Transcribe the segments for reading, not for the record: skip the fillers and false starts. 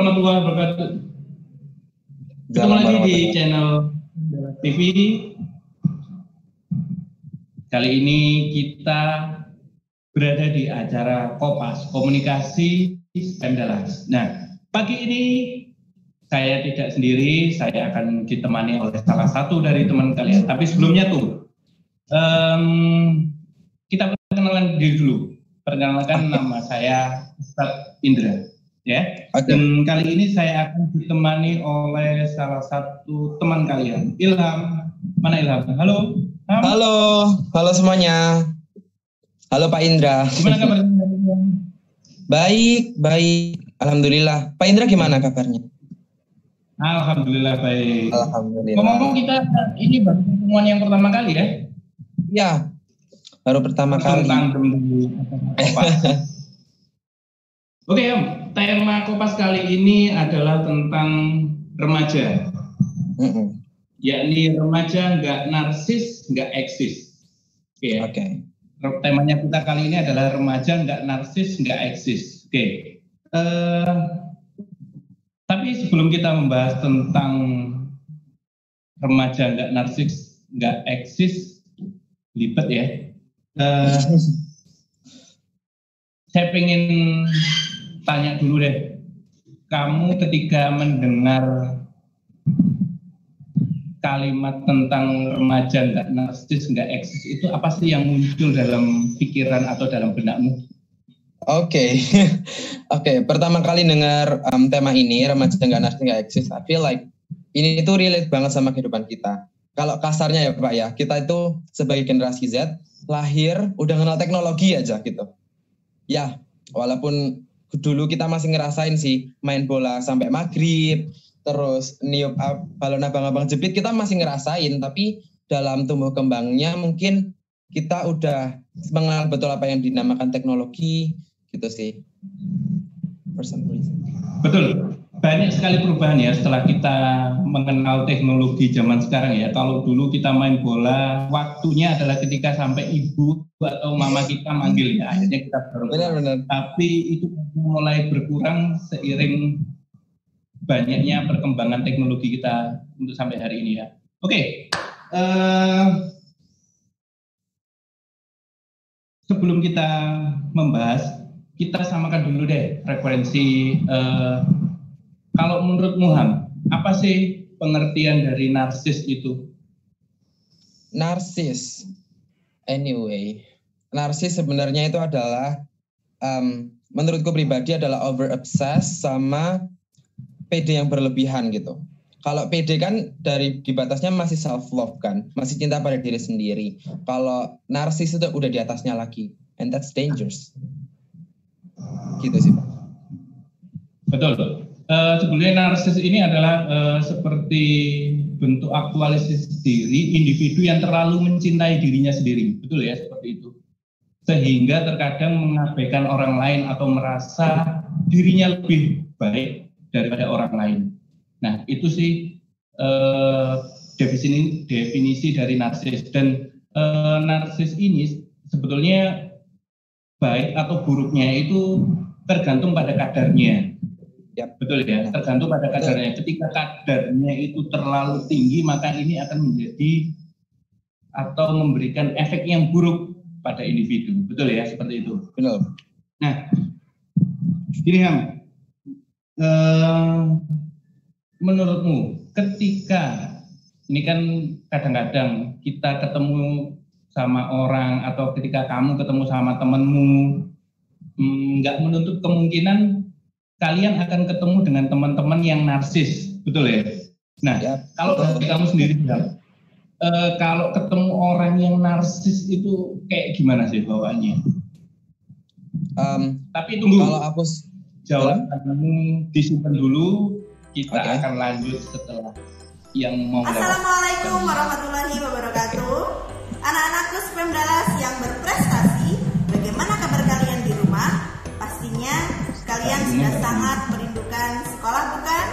warahmatullahi wabarakatuh. Ketemu lagi di channel TV. Kali ini kita berada di acara Kopas, Komunikasi Andalas. Nah, pagi ini saya tidak sendiri, saya akan ditemani oleh salah satu dari teman kalian. Tapi sebelumnya kita perkenalkan diri dulu. Perkenalkan nama saya Ustadz Indra. Ya, dan kali ini saya akan ditemani oleh salah satu teman kalian, Ilham. Mana Ilham? Halo. Halo semuanya. Halo Pak Indra. Gimana kabarnya? Baik. Alhamdulillah. Pak Indra gimana kabarnya? Alhamdulillah baik. Alhamdulillah. Ngomong kita ini baru pertemuan yang pertama kali ya? Ya, baru pertama kali. Oke, tema Kopas kali ini adalah tentang remaja. Yakni remaja nggak narsis, nggak eksis. Oke. Temanya kita kali ini adalah remaja nggak narsis, nggak eksis. Oke. Tapi sebelum kita membahas tentang remaja nggak narsis, nggak eksis, libet ya. Saya pengen tanya dulu deh, kamu ketika mendengar kalimat tentang remaja nggak narsis, nggak eksis, itu apa sih yang muncul dalam pikiran atau dalam benakmu? Oke. Pertama kali dengar tema ini, remaja nggak narsis, nggak eksis, I feel like ini itu relate banget sama kehidupan kita. Kalau kasarnya ya Pak ya, kita itu sebagai generasi Z, lahir udah kenal teknologi aja gitu. Ya, walaupun dulu kita masih ngerasain sih main bola sampai maghrib, terus niup balon abang-abang jepit kita masih ngerasain, tapi dalam tumbuh kembangnya mungkin kita udah mengenal betul apa yang dinamakan teknologi gitu sih. Betul, banyak sekali perubahan ya setelah kita mengenal teknologi zaman sekarang ya. Kalau dulu kita main bola, waktunya adalah ketika sampai ibu atau mama kita manggil ya, akhirnya kita baru. Benar. Tapi itu mulai berkurang seiring banyaknya perkembangan teknologi kita untuk sampai hari ini ya. Oke. Sebelum kita membahas, kita samakan dulu deh referensi. Kalau menurut Muhammad, apa sih pengertian dari narsis itu? Narsis, anyway, narsis sebenarnya itu adalah, menurutku pribadi adalah over obsessed sama PD yang berlebihan gitu. Kalau PD kan di batasnya masih self love kan, masih cinta pada diri sendiri. Kalau narsis itu udah di atasnya lagi, and that's dangerous. Gitu sih Pak. Betul. Sebenarnya narsis ini adalah seperti bentuk aktualisasi diri individu yang terlalu mencintai dirinya sendiri, betul ya, seperti itu. Sehingga terkadang mengabaikan orang lain atau merasa dirinya lebih baik daripada orang lain. Nah, itu sih definisi dari narsis. Dan narsis ini sebetulnya baik atau buruknya itu tergantung pada kadarnya. Ya, betul ya, tergantung pada kadarnya. Ketika kadarnya itu terlalu tinggi, maka ini akan menjadi atau memberikan efek yang buruk pada individu. Betul ya, seperti itu. Betul. Nah, gini Ham, menurutmu ketika ini kan kadang-kadang kita ketemu sama orang atau ketika kamu ketemu sama temenmu, nggak menutup kemungkinan kalian akan ketemu dengan teman-teman yang narsis, betul ya? Nah, kalau dari kamu sendiri, kalau ketemu orang yang narsis itu kayak gimana sih bawaannya? Tapi tunggu, kalau aku jawabanmu disimpan dulu, kita akan lanjut setelah yang mau. Assalamualaikum warahmatullahi wabarakatuh. Anak-anakku Spemdalas yang berprestasi, bagaimana kabar kalian di rumah? Pastinya kalian sudah sangat merindukan sekolah, bukan?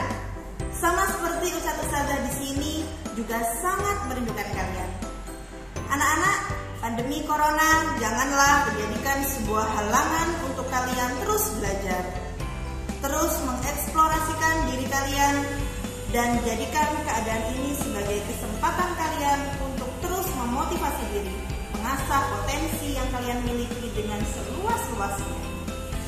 Sama seperti ustadz-ustadzah di sini juga sangat merindukan kalian. Anak-anak, pandemi corona janganlah menjadikan sebuah halangan untuk kalian terus belajar. terus mengeksplorasikan diri kalian dan jadikan keadaan ini sebagai kesempatan kalian untuk terus memotivasi diri, mengasah potensi yang kalian miliki dengan seluas-luasnya.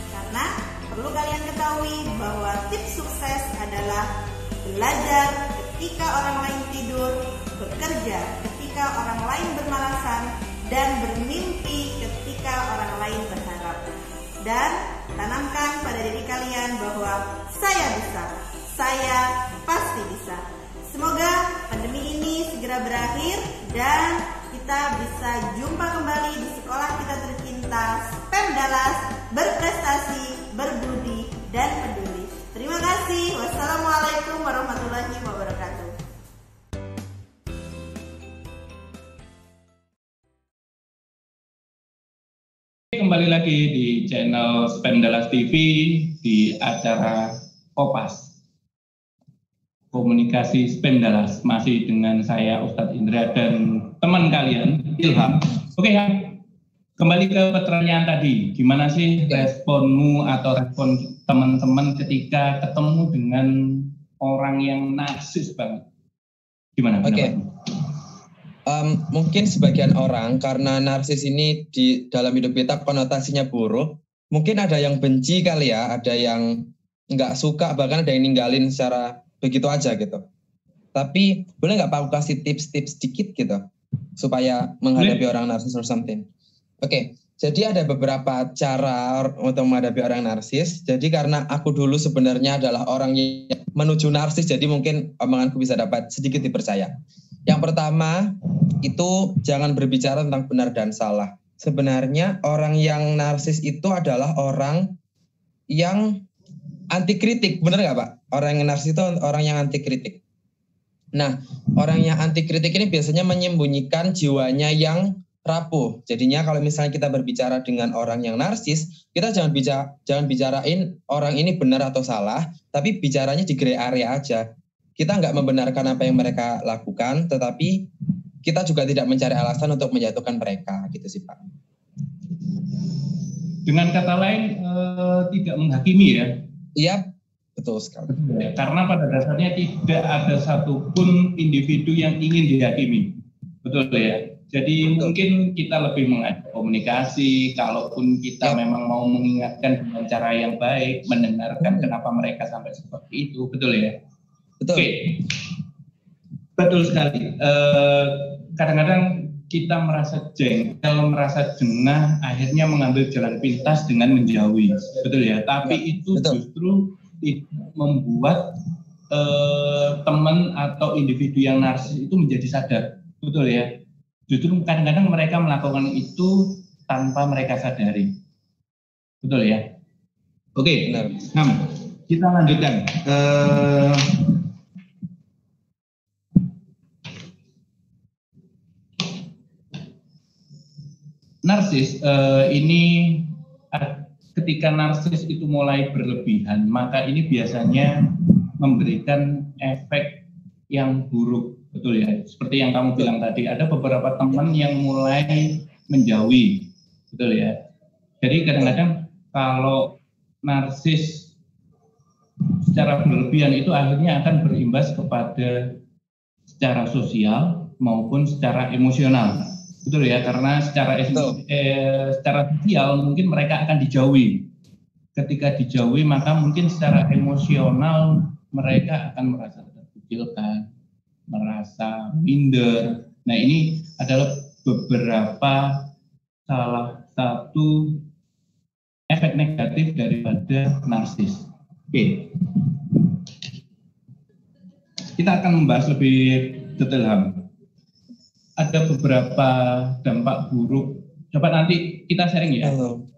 Karena perlu kalian ketahui bahwa tips sukses adalah belajar ketika orang lain tidur, bekerja ketika orang lain bermalasan, dan bermimpi ketika orang lain berharap. Dan tanamkan pada diri kalian bahwa saya bisa, saya pasti bisa. Semoga pandemi ini segera berakhir dan kita bisa jumpa kembali di sekolah kita tercinta, SPEM Dallas, berprestasi, berbudi, dan peduli. Terima kasih. Wassalamualaikum warahmatullahi wabarakatuh. Kembali lagi di channel SPEM Dallas TV di acara Kopas Komunikasi SPEM Dallas, masih dengan saya Ustadz Indra dan teman kalian Ilham. Oke ya, kembali ke pertanyaan tadi, gimana sih responmu atau respon teman-teman ketika ketemu dengan orang yang narsis banget? Gimana? Oke. Mungkin sebagian orang karena narsis ini di dalam hidup kita konotasinya buruk, mungkin ada yang benci kali ya, ada yang nggak suka, bahkan ada yang ninggalin secara begitu aja gitu. Tapi boleh nggak Pak kasih tips-tips sedikit gitu supaya menghadapi orang narsis or something? Oke, jadi ada beberapa cara untuk menghadapi orang narsis. Jadi karena aku dulu sebenarnya adalah orang yang menuju narsis, jadi mungkin omonganku bisa dapat sedikit dipercaya. Yang pertama, itu jangan berbicara tentang benar dan salah. Sebenarnya orang yang narsis itu adalah orang yang anti kritik, benar nggak Pak? Orang yang narsis itu orang yang anti kritik. Nah, orang yang anti kritik ini biasanya menyembunyikan jiwanya yang rapuh. Jadinya kalau misalnya kita berbicara dengan orang yang narsis, kita jangan bicarain orang ini benar atau salah, tapi bicaranya di gray area aja. Kita nggak membenarkan apa yang mereka lakukan, tetapi kita juga tidak mencari alasan untuk menjatuhkan mereka, gitu sih Pak. Dengan kata lain, tidak menghakimi ya? Iya, betul sekali. Karena pada dasarnya tidak ada satupun individu yang ingin dihakimi, betul ya? Jadi mungkin kita lebih mengajak komunikasi, kalaupun kita memang mau mengingatkan dengan cara yang baik, mendengarkan kenapa mereka sampai seperti itu, betul ya? Betul. Oke, betul sekali. Kadang-kadang kita merasa jengkel, merasa jengah, akhirnya mengambil jalan pintas dengan menjauhi, betul ya. Tapi itu justru membuat teman atau individu yang narsis itu menjadi sadar, betul ya. Justru kadang-kadang mereka melakukan itu tanpa mereka sadari, betul ya. Oke, nah, kita lanjutkan. Narsis ini ketika narsis itu mulai berlebihan, maka ini biasanya memberikan efek yang buruk, betul ya. Seperti yang kamu bilang tadi, ada beberapa teman yang mulai menjauhi, betul ya. Jadi kadang-kadang kalau narsis secara berlebihan itu akhirnya akan berimbas kepada secara sosial maupun secara emosional. Betul ya, karena secara sosial mungkin mereka akan dijauhi. Ketika dijauhi, maka mungkin secara emosional mereka akan merasa terkucilkan, merasa minder. Nah, ini adalah beberapa salah satu efek negatif daripada narsis. Oke. Kita akan membahas lebih detail. Ada beberapa dampak buruk. Coba nanti kita sharing ya.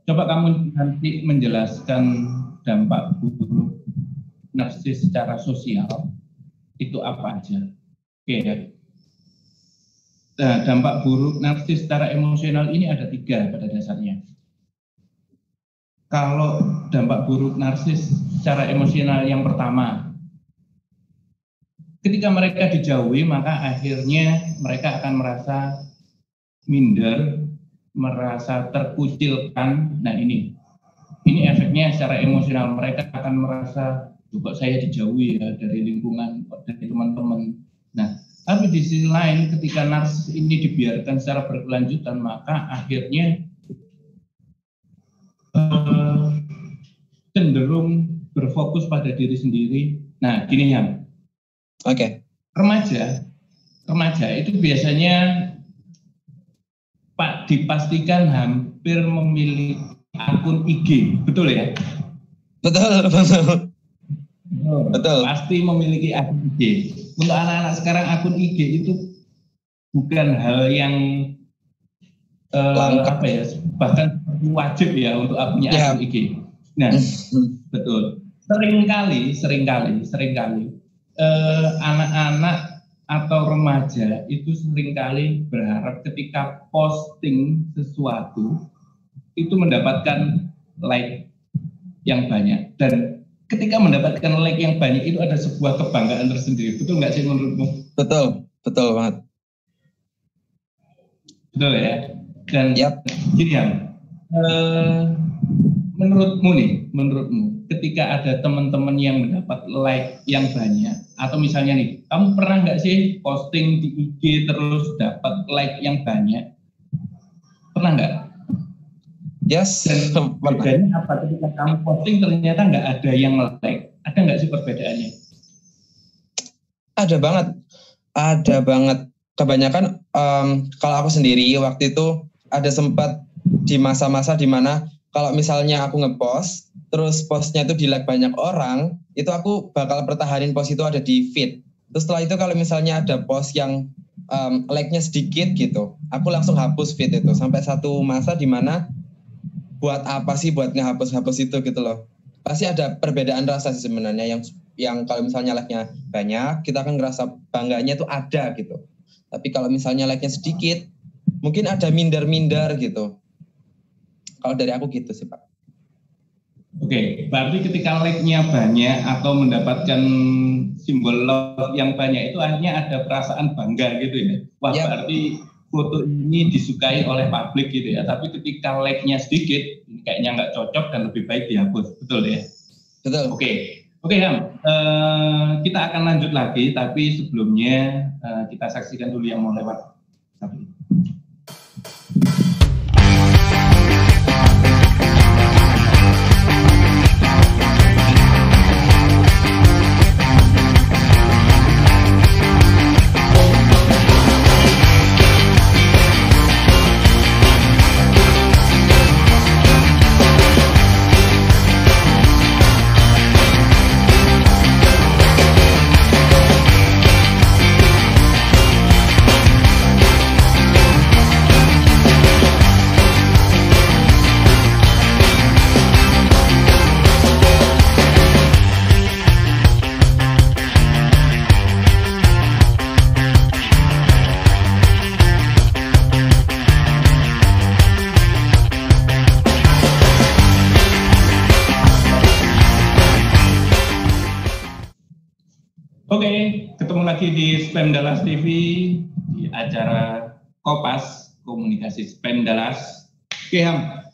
Coba kamu nanti menjelaskan dampak buruk narsis secara sosial itu apa aja. Oke ya. Nah, dampak buruk narsis secara emosional ini ada 3 pada dasarnya. Kalau dampak buruk narsis secara emosional yang pertama, ketika mereka dijauhi, maka akhirnya mereka akan merasa minder, merasa terkucilkan. Nah, ini ini efeknya secara emosional, mereka akan merasa kok saya dijauhi ya dari lingkungan, dari teman-teman. Nah, tapi di sisi lain ketika narsis ini dibiarkan secara berkelanjutan, maka akhirnya cenderung berfokus pada diri sendiri. Nah, gini ya. Oke. Remaja itu biasanya dipastikan hampir memiliki akun IG, betul ya? Betul. Pasti memiliki akun IG. Untuk anak-anak sekarang akun IG itu bukan hal yang bahkan wajib ya untuk punya akun IG. Nah, betul. Seringkali anak-anak atau remaja itu seringkali berharap ketika posting sesuatu itu mendapatkan like yang banyak, dan ketika mendapatkan like yang banyak itu ada sebuah kebanggaan tersendiri. Betul nggak sih menurutmu? Betul banget. Betul ya. Dan gini ya, menurutmu ketika ada teman-teman yang mendapat like yang banyak, atau misalnya nih, kamu pernah nggak sih posting di IG terus dapat like yang banyak? Pernah nggak? Yes. Dan bedanya apa ketika kamu posting ternyata nggak ada yang like? Ada nggak sih perbedaannya? Ada banget. Kebanyakan kalau aku sendiri waktu itu ada sempat di masa-masa dimana kalau misalnya aku ngepost, terus postnya itu di like banyak orang, itu aku bakal pertahanin post itu ada di feed. Terus setelah itu kalau misalnya ada post yang like-nya sedikit gitu, aku langsung hapus feed itu. Sampai satu masa dimana buat apa sih buat ngehapus-hapus itu gitu loh. Pasti ada perbedaan rasa sih sebenarnya, yang kalau misalnya like-nya banyak, kita akan ngerasa bangganya itu ada gitu. Tapi kalau misalnya like-nya sedikit, mungkin ada minder-minder gitu. Kalau dari aku gitu sih, Pak. Oke, berarti ketika like-nya banyak atau mendapatkan simbol love yang banyak itu akhirnya ada perasaan bangga gitu ya. Wah, berarti foto ini disukai oleh publik gitu ya. Tapi ketika like-nya sedikit, ini kayaknya nggak cocok dan lebih baik dihapus. Betul ya? Betul. Oke, Ham. Kita akan lanjut lagi, tapi sebelumnya kita saksikan dulu yang mau lewat. Oke, ketemu lagi di Spam Dallas TV di acara Kopas Komunikasi Spam Dallas. Oke, Ham,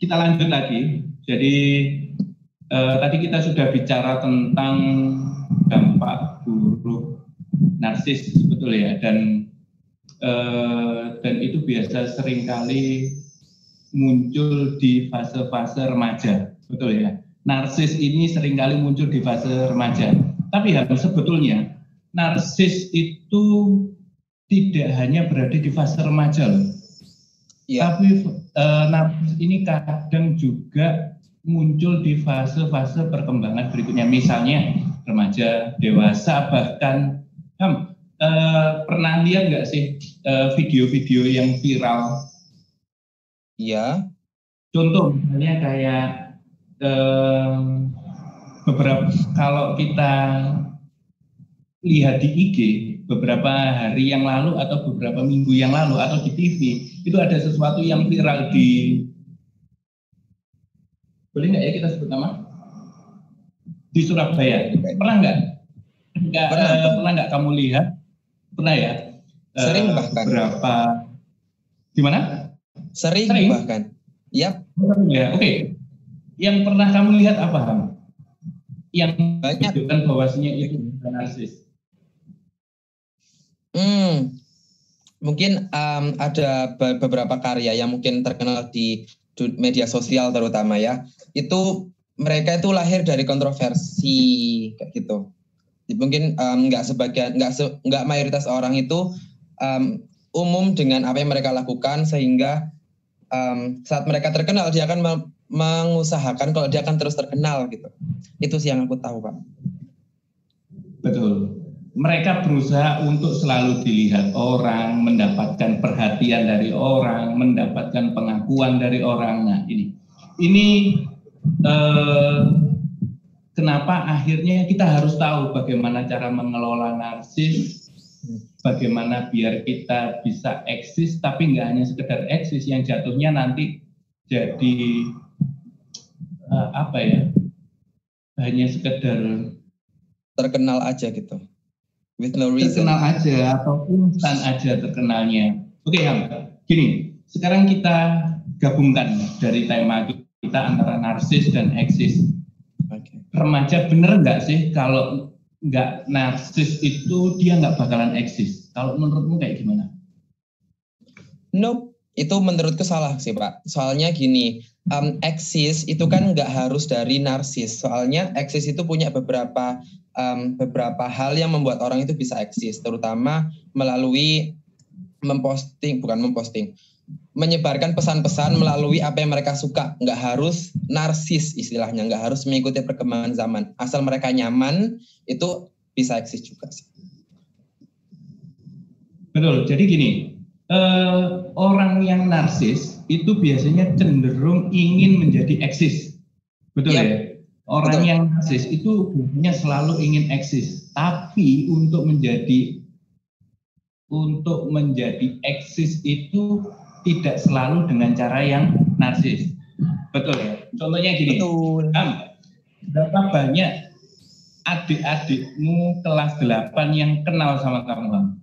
kita lanjut lagi. Jadi tadi kita sudah bicara tentang dampak buruk narsis, betul ya, dan itu biasa seringkali muncul di fase-fase remaja, betul ya. Narsis ini seringkali muncul di fase remaja. Tapi sebetulnya narsis itu tidak hanya berada di fase remaja loh. Ya. Tapi narsis ini kadang juga muncul di fase-fase perkembangan berikutnya. Misalnya remaja, dewasa, bahkan pernah lihat nggak sih video-video yang viral? Iya. Contoh misalnya kayak beberapa, kalau kita lihat di IG beberapa hari yang lalu atau beberapa minggu yang lalu atau di TV, itu ada sesuatu yang viral di, boleh nggak ya kita sebut nama, di Surabaya. Pernah nggak? Pernah nggak kamu lihat? Pernah ya? Sering bahkan. Berapa? Di mana? Sering bahkan. Yap. Ya, oke. Yang pernah kamu lihat apa, Ham? Yang Banyak. menunjukkan bahwasanya itu bukan narsis. Mungkin ada beberapa karya yang mungkin terkenal di media sosial terutama ya. Itu mereka itu lahir dari kontroversi kayak gitu. Mungkin nggak mayoritas orang itu umum dengan apa yang mereka lakukan, sehingga saat mereka terkenal dia akan mengusahakan kalau dia akan terus terkenal gitu. Itu sih yang aku tahu, Pak. Betul. Mereka berusaha untuk selalu dilihat orang, mendapatkan perhatian dari orang, mendapatkan pengakuan dari orang. Nah, ini kenapa akhirnya kita harus tahu bagaimana cara mengelola narsis, bagaimana biar kita bisa eksis, tapi nggak hanya sekedar eksis yang jatuhnya nanti jadi hanya sekedar terkenal aja gitu, with no reason. Terkenal aja atau instan aja terkenalnya. Oke, Ham, gini, sekarang kita gabungkan dari tema kita antara narsis dan eksis. Okay. Remaja bener nggak sih kalau nggak narsis itu dia nggak bakalan eksis? Kalau menurutmu kayak gimana? Nope, itu menurutku salah sih, Pak. Soalnya gini, eksis itu kan nggak harus dari narsis. Soalnya eksis itu punya beberapa hal yang membuat orang itu bisa eksis, terutama melalui menyebarkan pesan-pesan melalui apa yang mereka suka. Nggak harus narsis istilahnya, nggak harus mengikuti perkembangan zaman. Asal mereka nyaman, itu bisa eksis juga sih. Betul, jadi gini, orang yang narsis itu biasanya cenderung ingin menjadi eksis. Betul ya? Orang yang narsis itu biasanya selalu ingin eksis, tapi untuk menjadi eksis itu tidak selalu dengan cara yang narsis. Betul ya? Contohnya gini, berapa banyak adik-adikmu kelas 8 yang kenal sama kamu, Bang?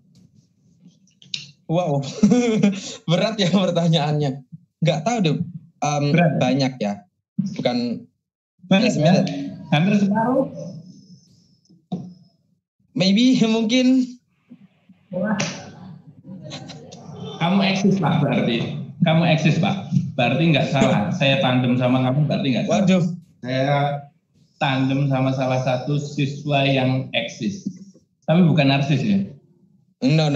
Wow, berat ya pertanyaannya. Nggak tahu deh, banyak ya, bukan banyak ya? Hampir separuh. Maybe, mungkin. Kamu eksis, Pak, berarti. Kamu eksis, Pak. Berarti nggak salah. Saya tandem sama kamu, berarti nggak salah. Waduh. Saya tandem sama salah satu siswa yang eksis. Tapi bukan narsis ya? No.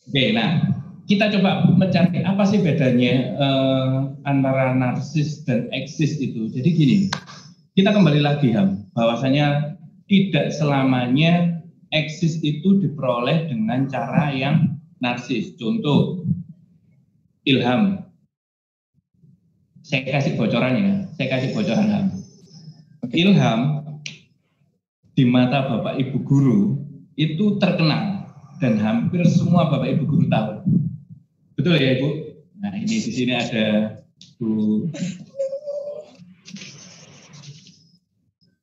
Oke, nah kita coba mencari apa sih bedanya antara narsis dan eksis itu. Jadi gini, kita kembali lagi, Ham, bahwasanya tidak selamanya eksis itu diperoleh dengan cara yang narsis. Contoh, Ilham. Saya kasih bocoran, Ham. Ilham di mata Bapak Ibu guru itu terkenal. Dan hampir semua Bapak Ibu guru tahu. Betul ya, Ibu? Nah, ini di sini ada Bu.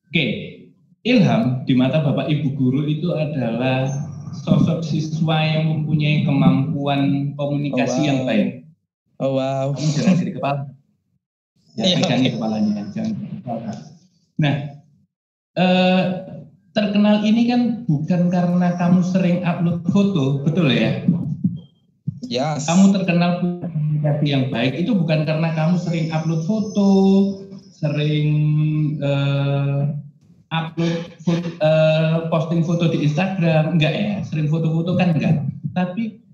Oke, Ilham di mata Bapak Ibu guru itu adalah sosok siswa yang mempunyai kemampuan komunikasi yang baik. Oh wow. Kamu jangan jadi kepala. Ya, pegangi kepalanya, jangan kepala. Nah, terkenal ini kan bukan karena kamu sering upload foto, betul ya? Yes. Kamu terkenal punya komunikasi yang baik itu bukan karena kamu sering upload foto, sering posting foto di Instagram, enggak ya? Sering foto-foto kan enggak. Tapi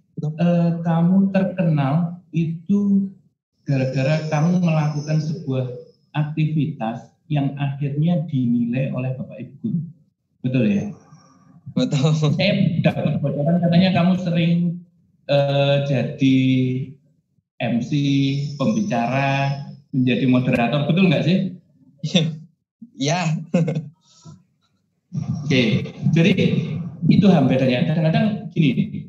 kamu terkenal itu gara-gara kamu melakukan sebuah aktivitas yang akhirnya dinilai oleh Bapak Ibu guru. Betul ya? Betul. Saya dapat bocoran katanya kamu sering jadi MC, pembicara, menjadi moderator, betul nggak sih? Ya. Oke, jadi itu bedanya. Kadang-kadang gini,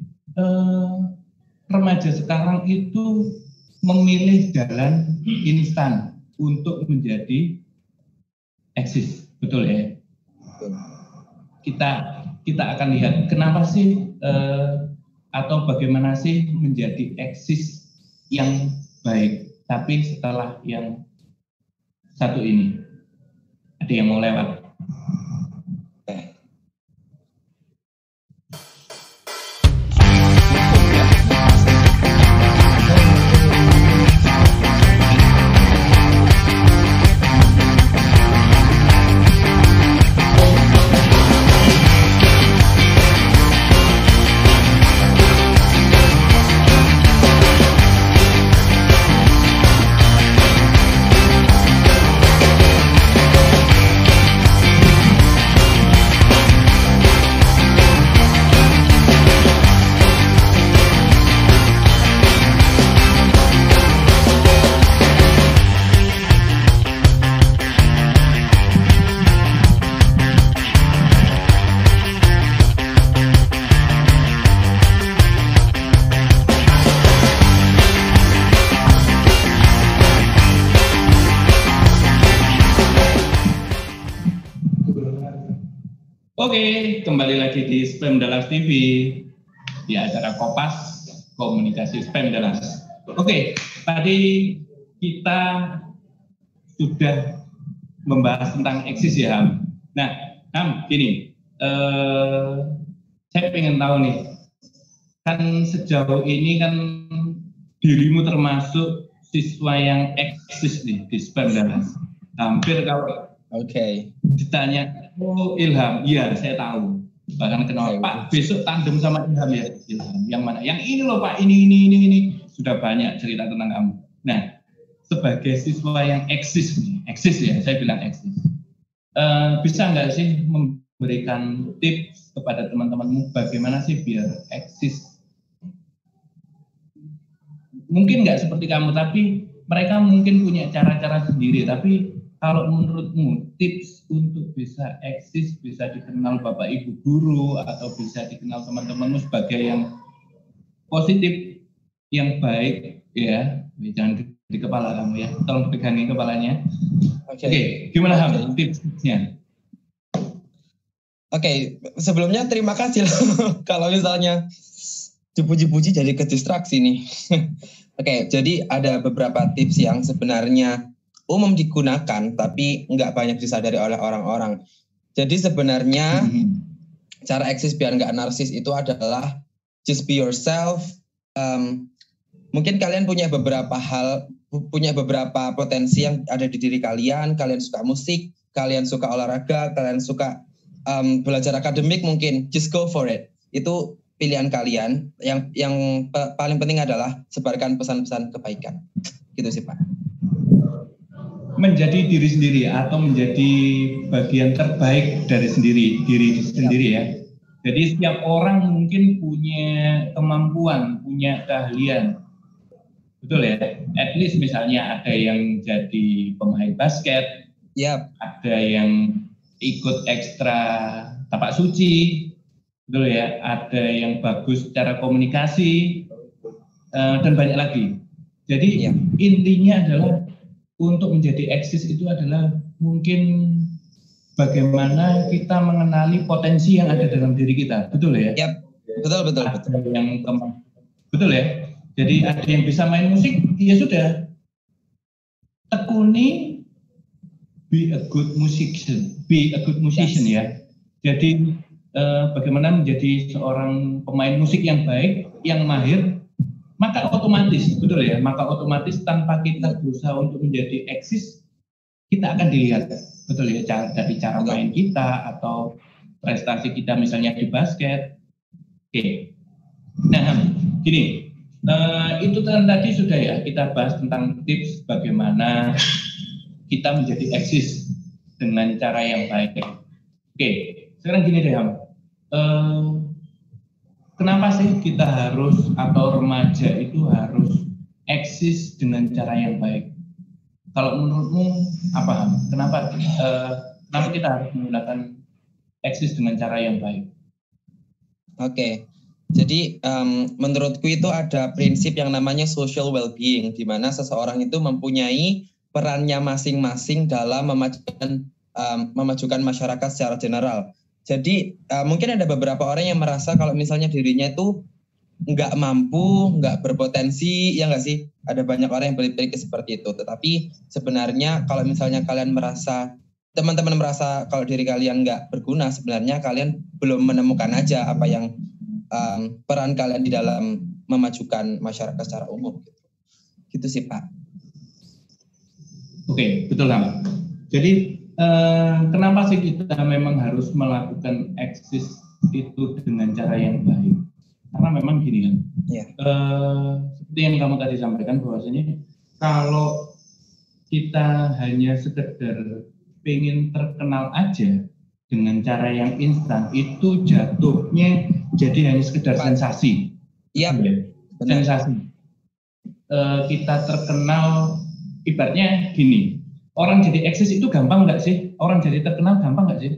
remaja sekarang itu memilih jalan instan untuk menjadi eksis, betul ya? Kita akan lihat kenapa sih atau bagaimana sih menjadi eksis yang baik. tapi setelah yang satu ini. Ada yang mau lewat? Oke, kembali lagi di Spam Dalas TV di acara Kopas Komunikasi Spam Dalas. Oke, tadi kita sudah membahas tentang eksis ya, Ham. Nah, Ham, gini, saya pengen tahu nih, kan sejauh ini kan dirimu termasuk siswa yang eksis nih di Spam Dalas. Hampir kalau ditanya, oh Ilham, iya saya tahu. Bahkan kenal Pak, besok tandem sama Ilham ya. Ilham, yang mana? Yang ini loh Pak, ini. Sudah banyak cerita tentang kamu. Nah, sebagai siswa yang eksis ya, saya bilang eksis. Bisa nggak sih memberikan tips kepada teman-temanmu bagaimana sih biar eksis? Mungkin nggak seperti kamu, tapi mereka mungkin punya cara-cara sendiri, tapi kalau menurutmu tips untuk bisa eksis, bisa dikenal Bapak Ibu guru atau bisa dikenal teman-temanmu sebagai yang positif, yang baik, ya, jangan di kepala kamu ya, tolong pegangin kepalanya. Oke, gimana Ham tipsnya? Oke, sebelumnya terima kasih loh kalau misalnya dipuji-puji jadi kedistraksi nih. Oke, jadi ada beberapa tips yang sebenarnya umum digunakan, tapi nggak banyak disadari oleh orang-orang. Jadi sebenarnya cara eksis biar nggak narsis itu adalah just be yourself. Mungkin kalian punya beberapa potensi yang ada di diri kalian. Kalian suka musik, kalian suka olahraga, kalian suka belajar akademik mungkin. Just go for it. Itu pilihan kalian. Yang paling penting adalah sebarkan pesan-pesan kebaikan. Gitu sih Pak. Menjadi diri sendiri atau menjadi bagian terbaik dari diri sendiri ya. Jadi setiap orang mungkin punya kemampuan, punya keahlian. Betul ya? At least misalnya ada yang jadi pemain basket, ada yang ikut ekstra tapak suci, betul ya? Ada yang bagus secara komunikasi, dan banyak lagi. Jadi intinya adalah untuk menjadi eksis itu adalah mungkin bagaimana kita mengenali potensi yang ada dalam diri kita, betul ya? Betul. Betul ya. Jadi ada yang bisa main musik, ya sudah. Tekuni, be a good musician ya. Jadi bagaimana menjadi seorang pemain musik yang baik, yang mahir. Maka otomatis, betul ya, tanpa kita berusaha untuk menjadi eksis, kita akan dilihat, betul ya, dari cara main kita atau prestasi kita misalnya di basket. Oke. Nah, gini, itu tadi sudah ya, kita bahas tentang tips bagaimana kita menjadi eksis dengan cara yang baik. Oke, sekarang gini deh, Ham. Kenapa sih kita harus atau remaja itu harus eksis dengan cara yang baik? Kalau menurutmu apa? Kenapa kita harus menggunakan eksis dengan cara yang baik? Oke, jadi menurutku itu ada prinsip yang namanya social well-being, di mana seseorang itu mempunyai perannya masing-masing dalam memajukan masyarakat secara general. Jadi mungkin ada beberapa orang yang merasa kalau misalnya dirinya itu nggak mampu, nggak berpotensi, ya nggak sih? Ada banyak orang yang berpikir seperti itu. Tetapi sebenarnya kalau misalnya kalian merasa, teman-teman merasa kalau diri kalian nggak berguna, sebenarnya kalian belum menemukan aja apa yang peran kalian di dalam memajukan masyarakat secara umum. Gitu sih Pak. Oke, betul lah. Jadi kenapa sih kita memang harus melakukan eksis itu dengan cara yang baik? Karena memang gini kan, seperti yang kamu tadi sampaikan bahwasanya kalau kita hanya sekedar pengen terkenal aja dengan cara yang instan, itu jatuhnya jadi hanya sekedar sensasi. Iya, sensasi. Kita terkenal, ibaratnya gini, orang jadi eksis itu gampang nggak sih? Orang jadi terkenal gampang nggak sih?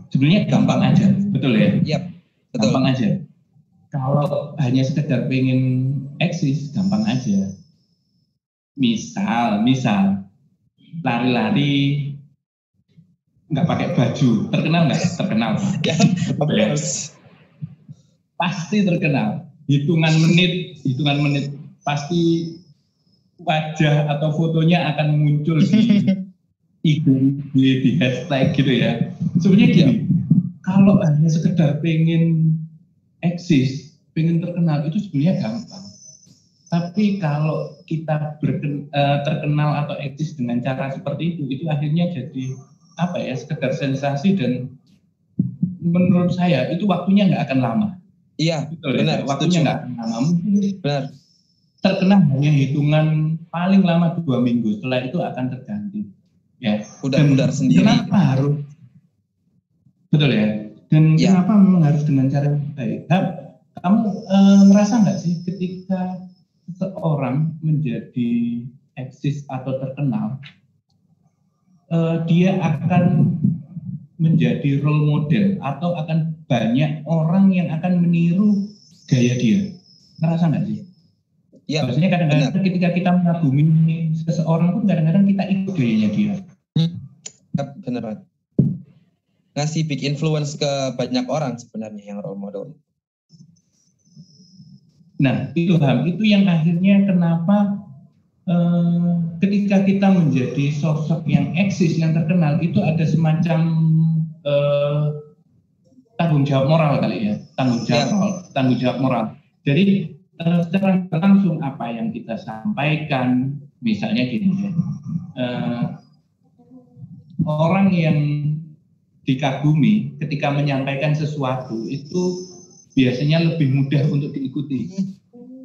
Sebenarnya gampang aja, betul ya? Iya, betul. Gampang aja. Kalau hanya sekedar pengen eksis, gampang aja. Misal lari-lari nggak pakai baju, terkenal nggak? Terkenal. Ya. Pasti terkenal. Hitungan menit, pasti wajah atau fotonya akan muncul di IG, di hashtag gitu ya. Sebenarnya gini, kalau hanya sekedar pengen eksis, pengen terkenal itu sebenarnya gampang. Tapi kalau kita terkenal atau eksis dengan cara seperti itu akhirnya jadi apa ya, sekedar sensasi, dan menurut saya itu waktunya nggak akan lama. Iya, betul, benar. Ya? Waktunya nggak akan lama. Benar. Terkenal hanya hitungan paling lama 2 minggu, setelah itu akan terganti. Ya. Udar sendiri. Kenapa harus? Betul ya. Dan kenapa memang harus dengan cara yang baik? Kamu ngerasa nggak sih ketika seseorang menjadi eksis atau terkenal, dia akan menjadi role model atau akan banyak orang yang akan meniru gaya dia? Ngerasa nggak sih? Ya, biasanya kadang-kadang ketika kita mengagumi seseorang pun kadang-kadang kita ikut gayanya dia. Benar. Ngasih big influence ke banyak orang sebenarnya yang role model. Nah, itu yang akhirnya kenapa ketika kita menjadi sosok yang eksis, yang terkenal, itu ada semacam tanggung jawab moral kali ya, tanggung jawab moral. Jadi secara langsung apa yang kita sampaikan, misalnya gini ya, orang yang dikagumi ketika menyampaikan sesuatu itu biasanya lebih mudah untuk diikuti,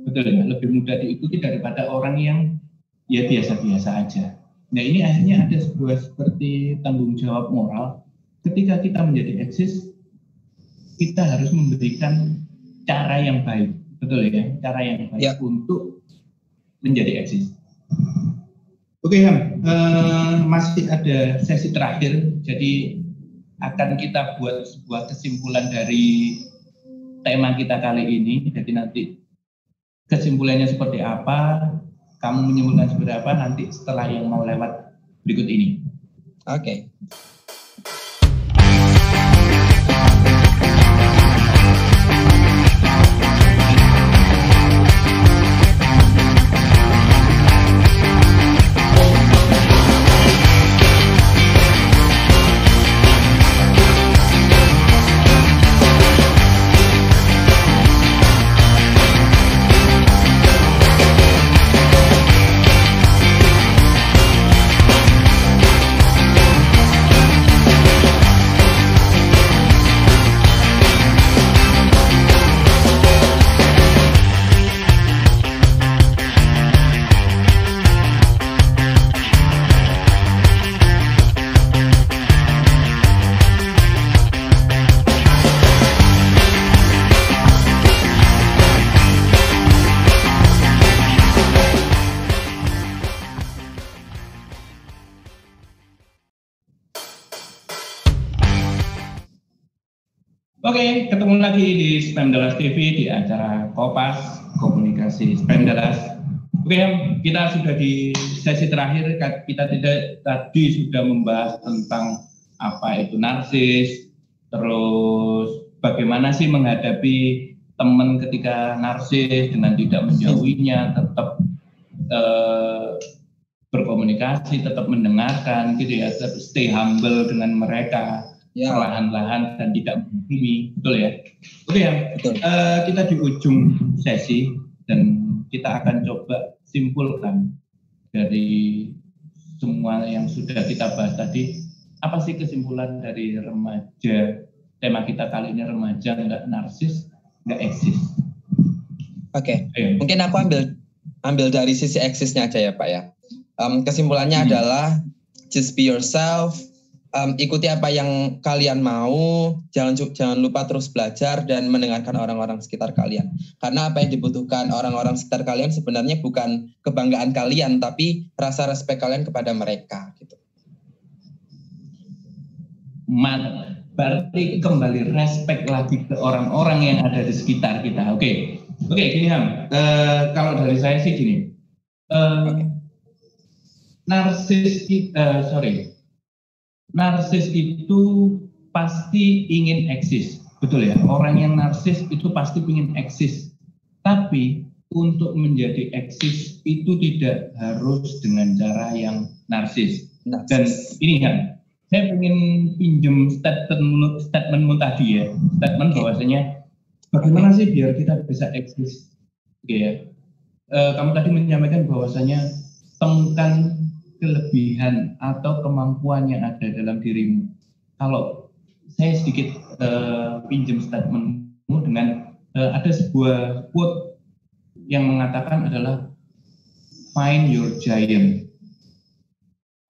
betul ya, lebih mudah diikuti daripada orang yang ya biasa-biasa aja. Nah, ini akhirnya ada sebuah seperti tanggung jawab moral. Ketika kita menjadi eksis, kita harus memberikan cara yang baik, betul ya, cara yang baik untuk menjadi eksis. Oke, masih ada sesi terakhir, jadi akan kita buat sebuah kesimpulan dari tema kita kali ini. Jadi nanti kesimpulannya seperti apa, kamu menyimpulkan seperti apa nanti setelah yang mau lewat berikut ini. Oke. Oke, ketemu lagi di Spam Dallas TV di acara Kopas Komunikasi Spam Dallas. Oke, kita sudah di sesi terakhir. Kita tadi sudah membahas tentang apa itu narsis, terus bagaimana sih menghadapi teman ketika narsis dengan tidak menjauhinya, tetap berkomunikasi, tetap mendengarkan gitu ya, tetap stay humble dengan mereka, perlahan-lahan dan tidak menghakimi, betul ya? Oke ya, kita di ujung sesi dan kita akan coba simpulkan dari semua yang sudah kita bahas tadi, apa sih kesimpulan dari remaja? Tema kita kali ini remaja nggak narsis, nggak eksis. Oke. Mungkin aku ambil dari sisi eksisnya aja ya Pak ya. Kesimpulannya adalah just be yourself, ikuti apa yang kalian mau, jangan lupa terus belajar dan mendengarkan orang-orang sekitar kalian. Karena apa yang dibutuhkan orang-orang sekitar kalian sebenarnya bukan kebanggaan kalian, tapi rasa respect kalian kepada mereka gitu. Berarti kembali respect lagi ke orang-orang yang ada di sekitar kita. Oke, gini Ham. Kalau dari saya sih gini. Narsis itu pasti ingin eksis, betul ya. Orang yang narsis itu pasti ingin eksis. Tapi untuk menjadi eksis itu tidak harus dengan cara yang narsis. Dan ini kan, saya ingin pinjam statementmu tadi ya, statement bahwasanya bagaimana sih biar kita bisa eksis. Oke ya. Kamu tadi menyampaikan bahwasanya temukan kelebihan atau kemampuan yang ada dalam dirimu. Kalau saya sedikit pinjam statementmu dengan ada sebuah quote yang mengatakan adalah find your giant.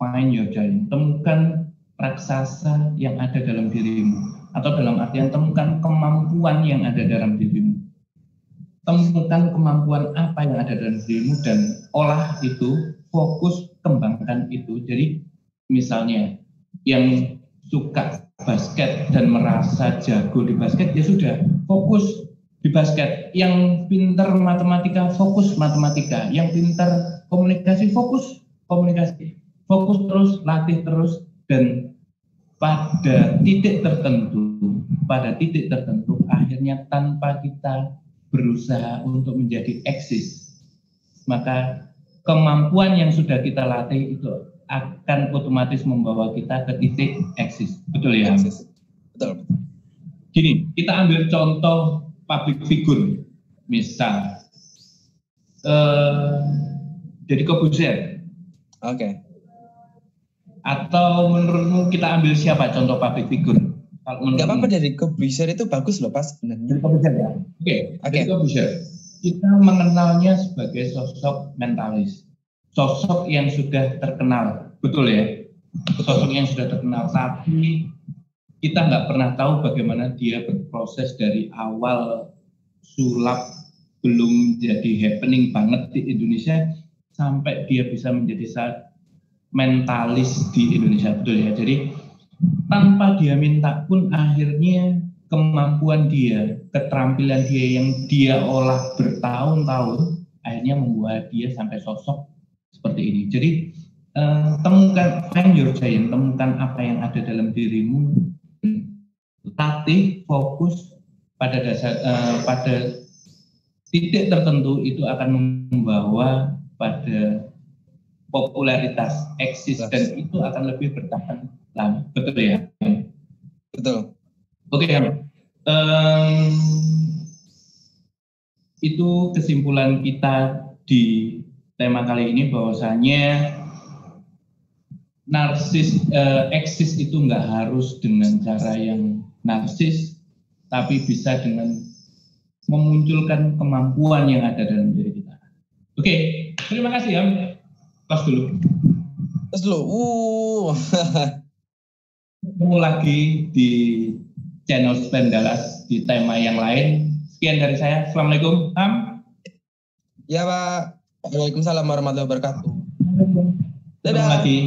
Find your giant. Temukan raksasa yang ada dalam dirimu, atau dalam artian temukan kemampuan yang ada dalam dirimu. Temukan kemampuan apa yang ada dalam dirimu dan olah itu, fokus kembangkan itu. Jadi misalnya yang suka basket dan merasa jago di basket, ya sudah fokus di basket. Yang pintar matematika, fokus matematika. Yang pintar komunikasi, fokus komunikasi. Fokus terus, latih terus, dan pada titik tertentu akhirnya tanpa kita berusaha untuk menjadi eksis, maka kemampuan yang sudah kita latih itu akan otomatis membawa kita ke titik eksis. Betul ya? Eksis. Betul. Gini, kita ambil contoh public figure, misal Deddy Corbuzier. Oke. Atau menurutmu kita ambil siapa contoh public figure? Gak apa-apa, Deddy Corbuzier itu bagus loh Pas sebenarnya. Deddy Corbuzier ya? Oke. Deddy Corbuzier. Kita mengenalnya sebagai sosok mentalis. Sosok yang sudah terkenal. Betul ya? Sosok yang sudah terkenal. Tapi kita nggak pernah tahu bagaimana dia berproses dari awal sulap belum jadi happening banget di Indonesia sampai dia bisa menjadi mentalis di Indonesia, betul ya. Jadi tanpa dia minta pun akhirnya kemampuan dia, keterampilan dia yang dia olah bertahun-tahun akhirnya membuat dia sampai sosok seperti ini. Jadi temukan find your giant, temukan apa yang ada dalam dirimu, latih, fokus pada dasar pada titik tertentu itu akan membawa pada popularitas, eksis, dan itu akan lebih bertahan lama. Betul ya? Betul. Oke, itu kesimpulan kita di tema kali ini, bahwasanya narsis, eksis itu nggak harus dengan cara yang narsis, tapi bisa dengan memunculkan kemampuan yang ada dalam diri kita. Oke, terima kasih ya. Pas dulu. Ketemu lagi di channel Spendalas di tema yang lain. Sekian dari saya. Assalamualaikum. Ya Pak. Waalaikumsalam warahmatullahi wabarakatuh. Dadah. Ketemu lagi.